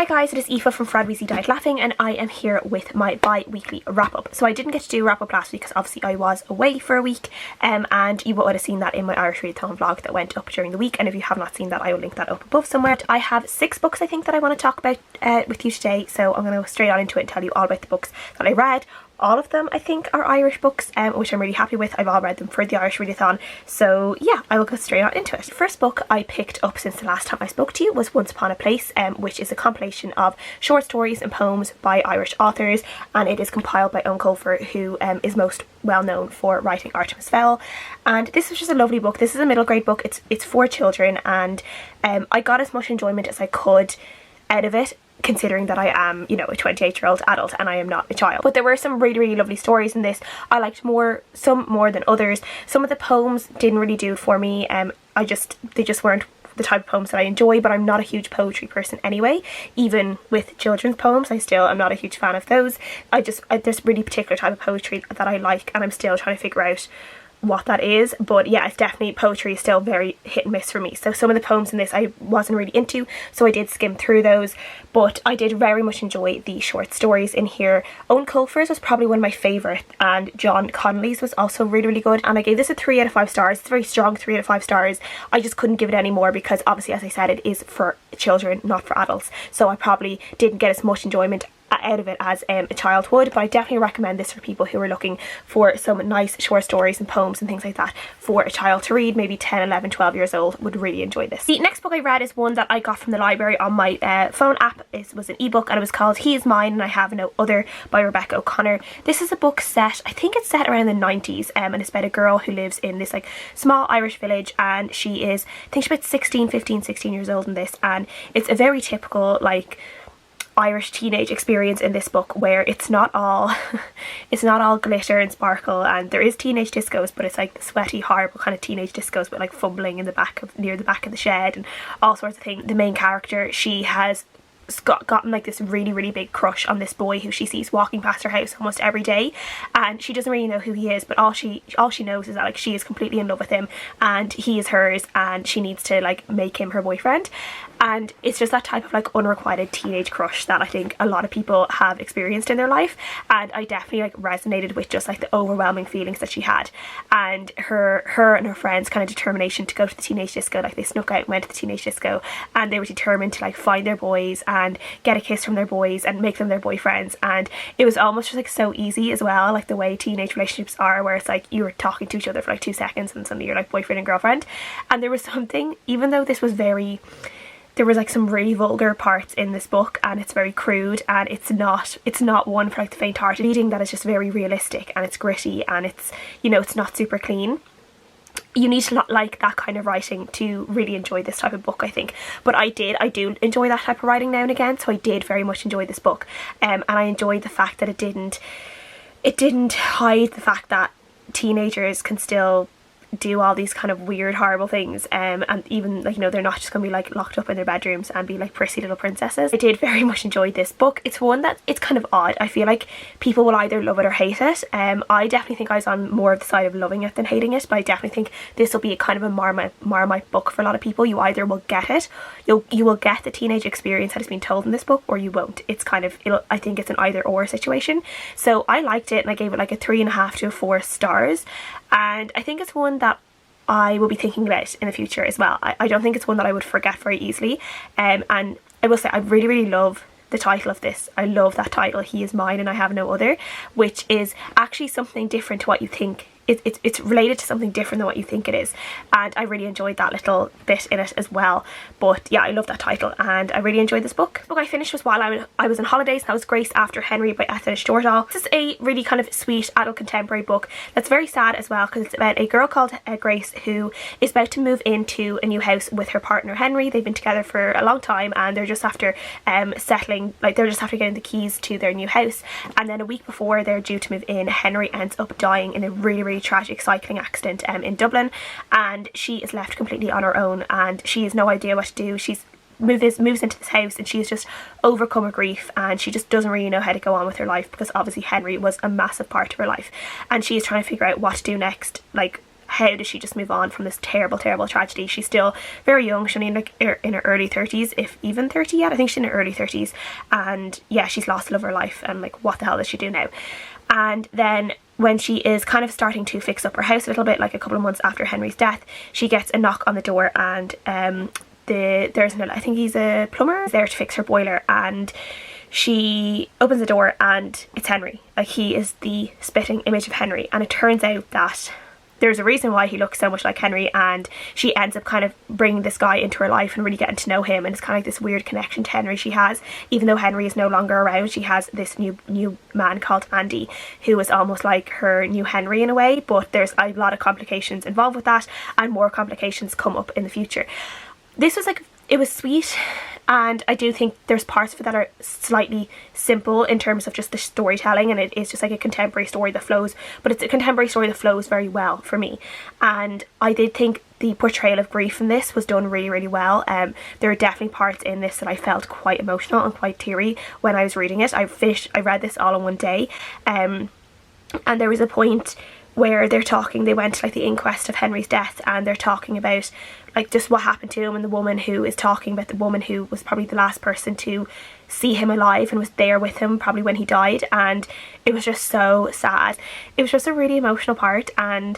guys, it is Aoife from Friday Weasley Died Laughing, and I am here with my bi-weekly wrap-up. So I didn't get to do a wrap-up last week because obviously I was away for a week, and you would have seen that in my Irish Readathon vlog that went up during the week, and if you have not seen that, I will link that up above somewhere. I have 6 books I think that I want to talk about with you today, so I'm going to go straight on into it and tell you all about the books that I read. All of them I think are Irish books, which I'm really happy with. I've all read them for the Irish Readathon, so yeah, I will go straight on into it. The first book I picked up since the last time I spoke to you was Once Upon a Place, which is a compilation of short stories and poems by Irish authors, and it is compiled by Eoin Colfer, who is most well known for writing Artemis Fowl. And this was just a lovely book. This is a middle grade book. It's for children, and I got as much enjoyment as I could out of it, considering that I am, you know, a 28-year-old adult and I am not a child. But there were some really lovely stories in this. I liked some more than others. Some of the poems didn't really do it for me. They just weren't the type of poems that I enjoy, but I'm not a huge poetry person anyway. Even with children's poems, I'm not a huge fan of those. There's a really particular type of poetry that I like, and I'm still trying to figure out what that is. But yeah, it's definitely, poetry is still very hit and miss for me. So some of the poems in this I wasn't really into, so I did skim through those, but I did very much enjoy the short stories in here. Eoin Colfer's was probably one of my favourite, and John Connolly's was also really good, and I gave this a 3 out of 5 stars. It's a very strong 3 out of 5 stars. I just couldn't give it any more because obviously, as I said, it is for children, not for adults, so I probably didn't get as much enjoyment out of it as a child would. But I definitely recommend this for people who are looking for some nice short stories and poems and things like that for a child to read. Maybe 10, 11, 12 years old would really enjoy this. The next book I read is one that I got from the library on my phone app. It was an ebook, and it was called He Is Mine and I Have No Other by Rebecca O'Connor. This is a book set, I think it's set around the 90s, and it's about a girl who lives in this like small Irish village, and she is, I think she's about 16 years old in this, and it's a very typical like Irish teenage experience in this book, where it's not all glitter and sparkle, and there is teenage discos, but it's like the sweaty, horrible kind of teenage discos with like fumbling in near the back of the shed and all sorts of things. The main character, she has gotten like this really big crush on this boy who she sees walking past her house almost every day, and she doesn't really know who he is, but all she knows is that like she is completely in love with him and he is hers, and she needs to like make him her boyfriend. And it's just that type of like unrequited teenage crush that I think a lot of people have experienced in their life, and I definitely like resonated with just like the overwhelming feelings that she had, and her and her friends' kind of determination to go to the teenage disco. Like they snuck out and went to the teenage disco, and they were determined to like find their boys and get a kiss from their boys and make them their boyfriends. And it was almost just like so easy as well, like the way teenage relationships are, where it's like you were talking to each other for like 2 seconds and suddenly you're like boyfriend and girlfriend. And there was something, even though this was there was like some really vulgar parts in this book, and it's very crude, and it's not one for like the faint-hearted. Reading that is just very realistic, and it's gritty, and it's, you know, it's not super clean. You need to not like that kind of writing to really enjoy this type of book, I think. But I do enjoy that type of writing now and again, so I did very much enjoy this book, and I enjoyed the fact that it didn't hide the fact that teenagers can still do all these kind of weird, horrible things, and even like, you know, they're not just gonna be like locked up in their bedrooms and be like prissy little princesses. I did very much enjoy this book. It's one that it's kind of odd. I feel like people will either love it or hate it. I definitely think I was on more of the side of loving it than hating it, but I definitely think this will be a kind of a Marmite book for a lot of people. You either will get it, you will get the teenage experience that has been told in this book, or you won't. It's kind of, I think it's an either or situation. So I liked it, and I gave it like a 3.5 to 4 stars. And I think it's one that I will be thinking about in the future as well. I don't think it's one that I would forget very easily. And I will say I really love the title of this. I love that title, He Is Mine and I Have No Other, which is actually something different to what you think. It's related to something different than what you think it is, and I really enjoyed that little bit in it as well. But yeah, I love that title, and I really enjoyed this book. The book I finished was while I was on holidays. That was Grace After Henry by Eithne Shortall. This is a really kind of sweet adult contemporary book that's very sad as well, because it's about a girl called Grace who is about to move into a new house with her partner Henry. They've been together for a long time, and they're just after settling, like they're just after getting the keys to their new house. And then a week before they're due to move in, Henry ends up dying in a really tragic cycling accident in Dublin, and she is left completely on her own, and she has no idea what to do. She's moves into this house, and she's just overcome with grief, and she just doesn't really know how to go on with her life, because obviously Henry was a massive part of her life, and she is trying to figure out what to do next, like how does she just move on from this terrible tragedy. She's still very young. She's only like in her early 30s, if even 30 yet. I think she's in her early 30s, and yeah, she's lost the love of her life, and like what the hell does she do now? And then when she is kind of starting to fix up her house a little bit, like a couple of months after Henry's death, she gets a knock on the door, and I think he's a plumber there to fix her boiler, and she opens the door and it's Henry. Like, he is the spitting image of Henry, and it turns out that there's a reason why he looks so much like Henry, and she ends up kind of bringing this guy into her life and really getting to know him, and it's kind of like this weird connection to Henry she has. Even though Henry is no longer around, she has this new man called Andy, who is almost like her new Henry in a way, but there's a lot of complications involved with that, and more complications come up in the future. This was like, it was sweet, and I do think there's parts of it that are slightly simple in terms of just the storytelling, and it is just like a contemporary story that flows, but it's a contemporary story that flows very well for me. And I did think the portrayal of grief in this was done really well. There are definitely parts in this that I felt quite emotional and quite teary when I was reading it. I read this all in one day, and there was a point where they went to like the inquest of Henry's death, and they're talking about like just what happened to him, and the woman who is talking about the woman who was probably the last person to see him alive and was there with him probably when he died, and it was just so sad. It was just a really emotional part, and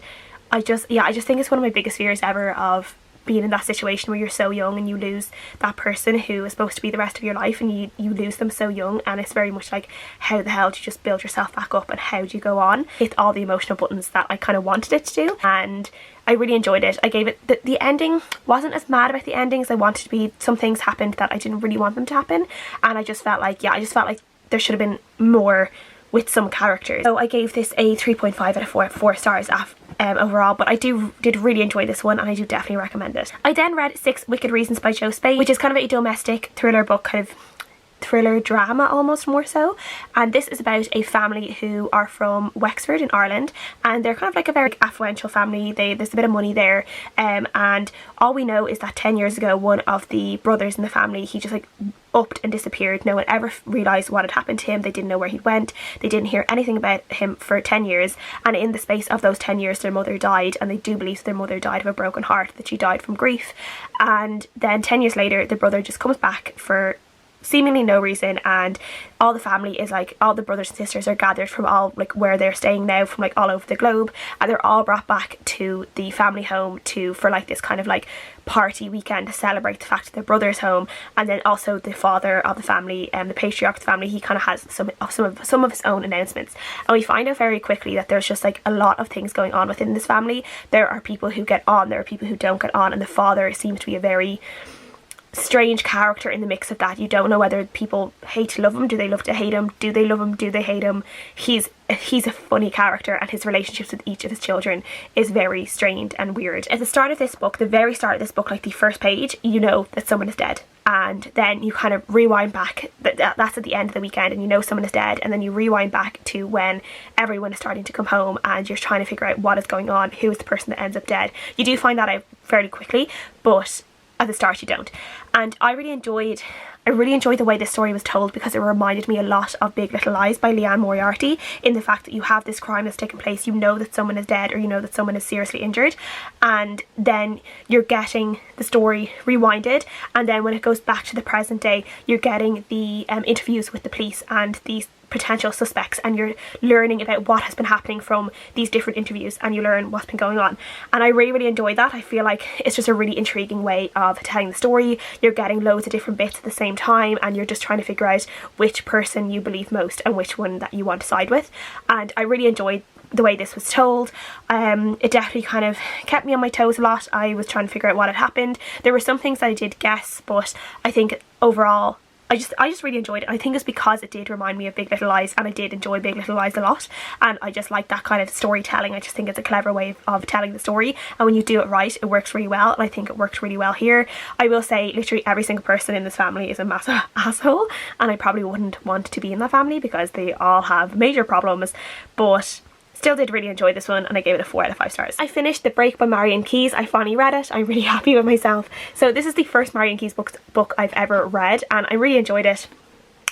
I just think it's one of my biggest fears ever, of being in that situation where you're so young and you lose that person who is supposed to be the rest of your life, and you lose them so young. And it's very much like, how the hell do you just build yourself back up, and how do you go on? Hit all the emotional buttons that I kind of wanted it to do, and I really enjoyed it. I gave it, the ending wasn't as mad about the ending as I wanted to be. Some things happened that I didn't really want them to happen, and I just felt like there should have been more with some characters. So I gave this a 3.5 out of 4 stars overall, but I did really enjoy this one, and I do definitely recommend it. I then read 6 Wicked Reasons by Joe Spain, which is kind of a domestic thriller book, kind of thriller drama almost, more so, and this is about a family who are from Wexford in Ireland, and they're kind of like a very affluential family. There's a bit of money there, and all we know is that 10 years ago one of the brothers in the family, he just like upped and disappeared. No one ever realised what had happened to him. They didn't know where he went. They didn't hear anything about him for 10 years, and in the space of those 10 years their mother died, and they do believe their mother died of a broken heart, that she died from grief. And then 10 years later the brother just comes back for seemingly no reason, and all the family is like, all the brothers and sisters are gathered from all like where they're staying now, from like all over the globe, and they're all brought back to the family home for like this kind of like party weekend to celebrate the fact that their brother's home. And then also the father of the family, the patriarch of the family, he kind of has some of his own announcements, and we find out very quickly that there's just like a lot of things going on within this family. There are people who get on, there are people who don't get on, and the father seems to be a very strange character in the mix of that. You don't know whether people hate to love him, do they love to hate him, do they love him, do they hate him. He's a funny character, and his relationships with each of his children is very strained and weird. At the start of this book, the very start of this book, like the first page, you know that someone is dead, and then you kind of rewind back, that's at the end of the weekend, and you know someone is dead, and then you rewind back to when everyone is starting to come home, and you're trying to figure out what is going on, who is the person that ends up dead. You do find that out fairly quickly, but at the start you don't. And I really enjoyed the way this story was told, because it reminded me a lot of Big Little Lies by Leanne Moriarty, in the fact that you have this crime that's taken place, you know that someone is dead, or you know that someone is seriously injured, and then you're getting the story rewinded, and then when it goes back to the present day, you're getting the interviews with the police and these potential suspects, and you're learning about what has been happening from these different interviews, and you learn what's been going on. And I really enjoyed that. I feel like it's just a really intriguing way of telling the story. You're getting loads of different bits at the same time, and you're just trying to figure out which person you believe most and which one that you want to side with. And I really enjoyed the way this was told. It definitely kind of kept me on my toes a lot. I was trying to figure out what had happened. There were some things that I did guess, but I think overall I just really enjoyed it. I think it's because it did remind me of Big Little Lies, and I did enjoy Big Little Lies a lot, and I just like that kind of storytelling. I just think it's a clever way of telling the story, and when you do it right, it works really well, and I think it worked really well here. I will say literally every single person in this family is a massive asshole, and I probably wouldn't want to be in that family because they all have major problems, but still did really enjoy this one, and I gave it a 4 out of 5 stars. I finished The Break by Marian Keyes. I finally read it. I'm really happy with myself. So this is the first Marian Keyes book I've ever read, and I really enjoyed it.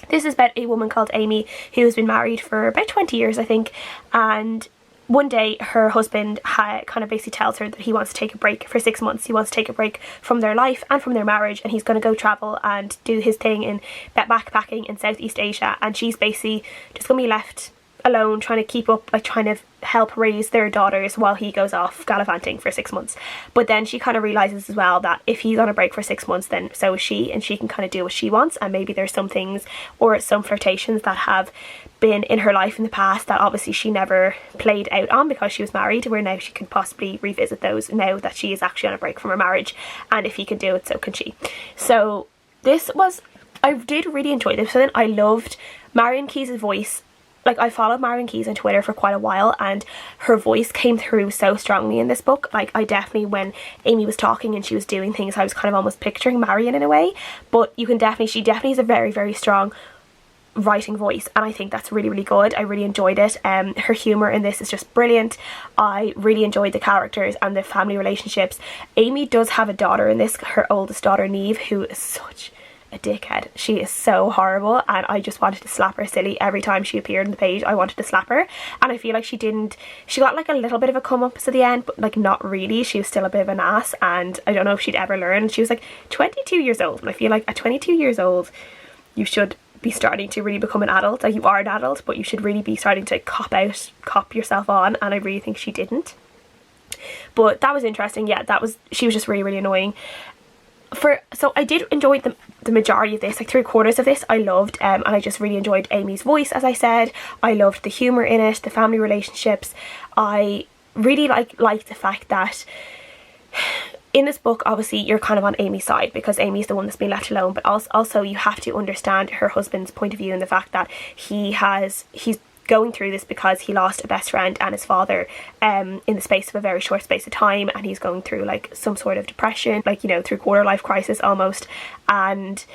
This is about a woman called Amy who has been married for about 20 years, I think, and one day her husband kind of basically tells her that he wants to take a break for 6 months. He wants to take a break from their life and from their marriage, and he's going to go travel and do his thing in backpacking in Southeast Asia, and she's basically just going to be left alone trying to keep up, like trying to help raise their daughters while he goes off gallivanting for 6 months. But then she kind of realizes as well that if he's on a break for 6 months, then so is she, and she can kind of do what she wants. And maybe there's some things or some flirtations that have been in her life in the past that obviously she never played out on because she was married, where now she could possibly revisit those now that she is actually on a break from her marriage, and if he can do it, so can she. So this was, I did really enjoy this. So then I loved Marian Keyes' voice. Like, I followed Marian Keyes on Twitter for quite a while, and her voice came through so strongly in this book. Like, I definitely, when Amy was talking and she was doing things, I was kind of almost picturing Marian in a way. But you can definitely, she definitely has a very, very strong writing voice, and I think that's really, really good. I really enjoyed it. Her humour in this is just brilliant. I really enjoyed the characters and the family relationships. Amy does have a daughter in this, her oldest daughter Neve, who is such a dickhead. She is so horrible, and I just wanted to slap her silly every time she appeared on the page. I wanted to slap her, and I feel like she got like a little bit of a come up at the end, but like not really. She was still a bit of an ass, and I don't know if she'd ever learn. She was like 22 years old, and I feel like at 22 years old you should be starting to really become an adult. Like, you are an adult, but you should really be starting to cop yourself on, and I really think she didn't. But that was interesting. Yeah, she was just really, really annoying. So I did enjoy the majority of this, like 3/4 of this I loved, and I just really enjoyed Amy's voice, as I said. I loved the humour in it, the family relationships. I really liked the fact that in this book, obviously, you're kind of on Amy's side because Amy's the one that's been left alone, but also you have to understand her husband's point of view and the fact that he's going through this because he lost a best friend and his father in the space of a very short space of time, and he's going through like some sort of depression, like, you know, through quarter life crisis almost. And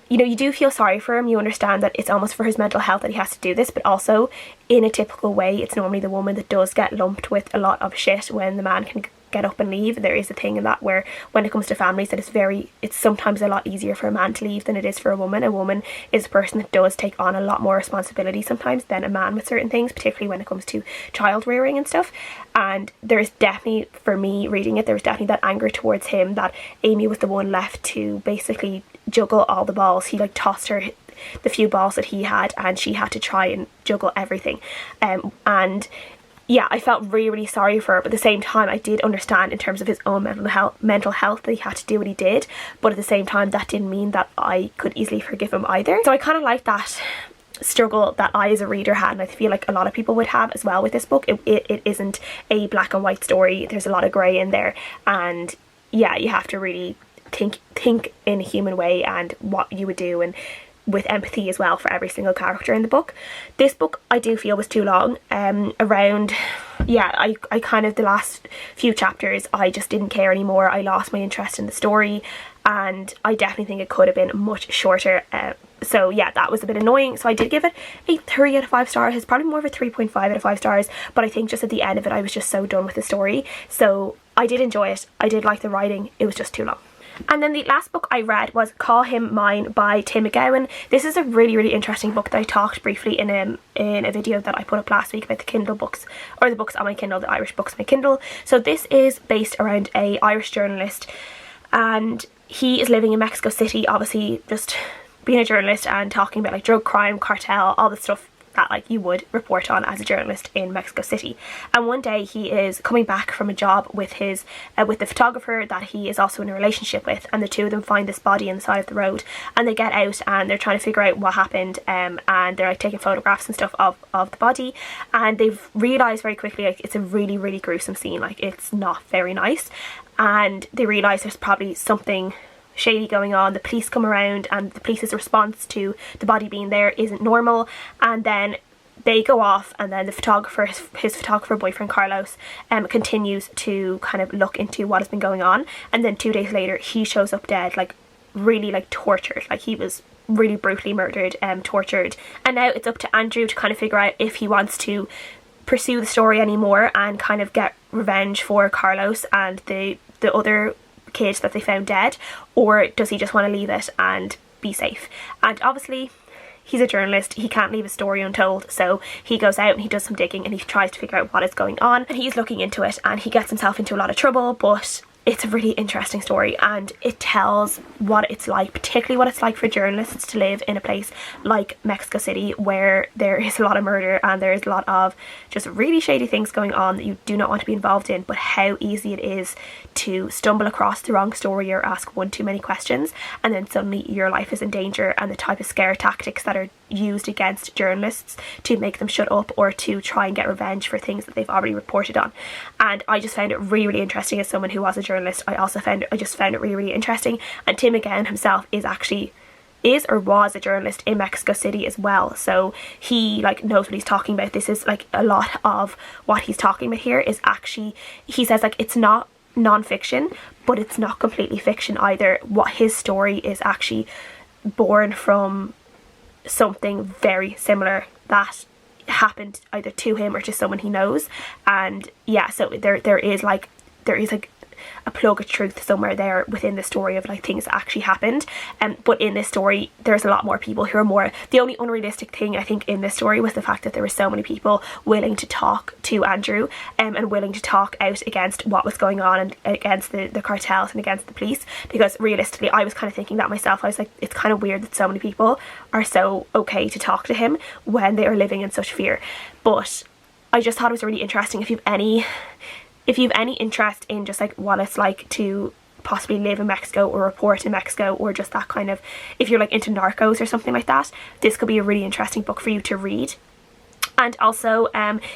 you know, you do feel sorry for him. You understand that it's almost for his mental health that he has to do this, but also in a typical way it's normally the woman that does get lumped with a lot of shit when the man can get up and leave. There is a thing in that where when it comes to families that it's sometimes a lot easier for a man to leave than it is for a woman. A woman is a person that does take on a lot more responsibility sometimes than a man with certain things, particularly when it comes to child rearing and stuff. And there's definitely, for me reading it, there was definitely that anger towards him that Amy was the one left to basically juggle all the balls. He like tossed her the few balls that he had, and she had to try and juggle everything. And yeah, I felt really, really sorry for her, but at the same time I did understand in terms of his own mental health that he had to do what he did, but at the same time that didn't mean that I could easily forgive him either. So I kind of like that struggle that I as a reader had, and I feel like a lot of people would have as well with this book. It isn't a black and white story. There's a lot of grey in there, and yeah, you have to really think in a human way and what you would do, and with empathy as well for every single character in the book. This book I do feel was too long. I kind of, the last few chapters I just didn't care anymore. I lost my interest in the story, and I definitely think it could have been much shorter. So yeah, that was a bit annoying. So I did give it a 3 out of 5 stars. It's probably more of a 3.5 out of 5 stars, but I think just at the end of it I was just so done with the story. So I did enjoy it. I did like the writing. It was just too long. And then the last book I read was Call Him Mine by Tim MacGabhan. This is a really, really interesting book that I talked briefly in a video that I put up last week about the Kindle books, or the books on my Kindle, the Irish books on my Kindle. So this is based around a Irish journalist, and he is living in Mexico City, obviously just being a journalist and talking about like drug crime, cartel, all the stuff that like you would report on as a journalist in Mexico City. And one day he is coming back from a job with his with the photographer that he is also in a relationship with, and the two of them find this body on the side of the road, and they get out and they're trying to figure out what happened, and they're like taking photographs and stuff of the body, and they've realised very quickly like it's a really, really gruesome scene. Like, it's not very nice, and they realise there's probably something shady going on. The police come around, and the police's response to the body being there isn't normal, and then they go off, and then the photographer, his photographer boyfriend Carlos, continues to kind of look into what has been going on, and then 2 days later he shows up dead, like really like tortured, like he was really brutally murdered, tortured. And now it's up to Andrew to kind of figure out if he wants to pursue the story anymore and kind of get revenge for Carlos and the other kids that they found dead, or does he just want to leave it and be safe? And obviously he's a journalist, he can't leave a story untold, so he goes out and he does some digging and he tries to figure out what is going on, and he's looking into it and he gets himself into a lot of trouble. But it's a really interesting story, and it tells what it's like, particularly what it's like for journalists to live in a place like Mexico City, where there is a lot of murder and there is a lot of just really shady things going on that you do not want to be involved in, but how easy it is to stumble across the wrong story or ask one too many questions, and then suddenly your life is in danger, and the type of scare tactics that are used against journalists to make them shut up or to try and get revenge for things that they've already reported on. And I just found it really, really interesting. As someone who was a journalist, I just found it really, really interesting. And Tim MacGabhan himself is or was a journalist in Mexico City as well, so he like knows what he's talking about. This is like a lot of what he's talking about here is actually, he says, like, it's not non-fiction, but it's not completely fiction either. What his story is actually born from something very similar that happened either to him or to someone he knows. And yeah, so there is a plug of truth somewhere there within the story of like things that actually happened. But in this story there's a lot more people who are more, the only unrealistic thing I think in this story was the fact that there were so many people willing to talk to Andrew and willing to talk out against what was going on and against the cartels and against the police, because realistically I was kind of thinking that myself. I was like, it's kind of weird that so many people are so okay to talk to him when they are living in such fear. But I just thought it was really interesting. If you've any interest in just like what it's like to possibly live in Mexico or report in Mexico, or just that kind of, if you're like into Narcos or something like that, this could be a really interesting book for you to read. And also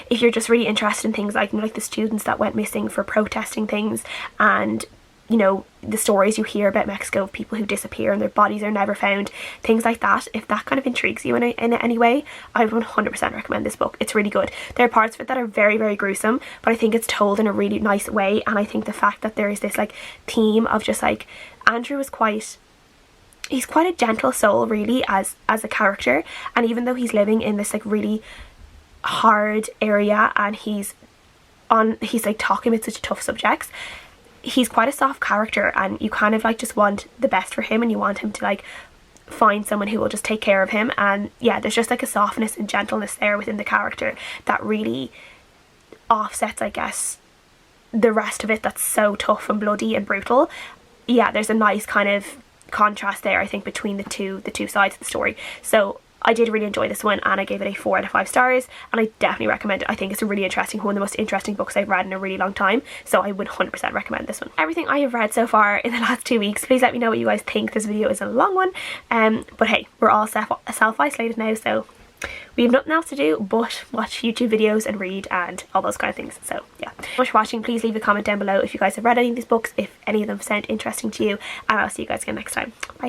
if you're just really interested in things like, you know, like the students that went missing for protesting things, and you know, the stories you hear about Mexico of people who disappear and their bodies are never found, things like that, if that kind of intrigues you in any way, I would 100% recommend this book. It's really good. There are parts of it that are very, very gruesome, but I think it's told in a really nice way. And I think the fact that there is this like theme of just like, Andrew is he's quite a gentle soul really as a character, and even though he's living in this like really hard area and he's like talking about such tough subjects, he's quite a soft character, and you kind of like just want the best for him, and you want him to like find someone who will just take care of him. And yeah, there's just like a softness and gentleness there within the character that really offsets, I guess, the rest of it that's so tough and bloody and brutal. Yeah, there's a nice kind of contrast there, I think, between the two sides of the story. So I did really enjoy this one, and I gave it a 4 out of 5 stars, and I definitely recommend it. I think it's a really interesting, one of the most interesting books I've read in a really long time, so I would 100% recommend this one. Everything I have read so far in the last 2 weeks, please let me know what you guys think. This video is a long one, but hey, we're all self-isolated now, so we have nothing else to do but watch YouTube videos and read and all those kind of things. So yeah, thank you so much for watching. Please leave a comment down below if you guys have read any of these books, if any of them sound interesting to you, and I'll see you guys again next time. Bye.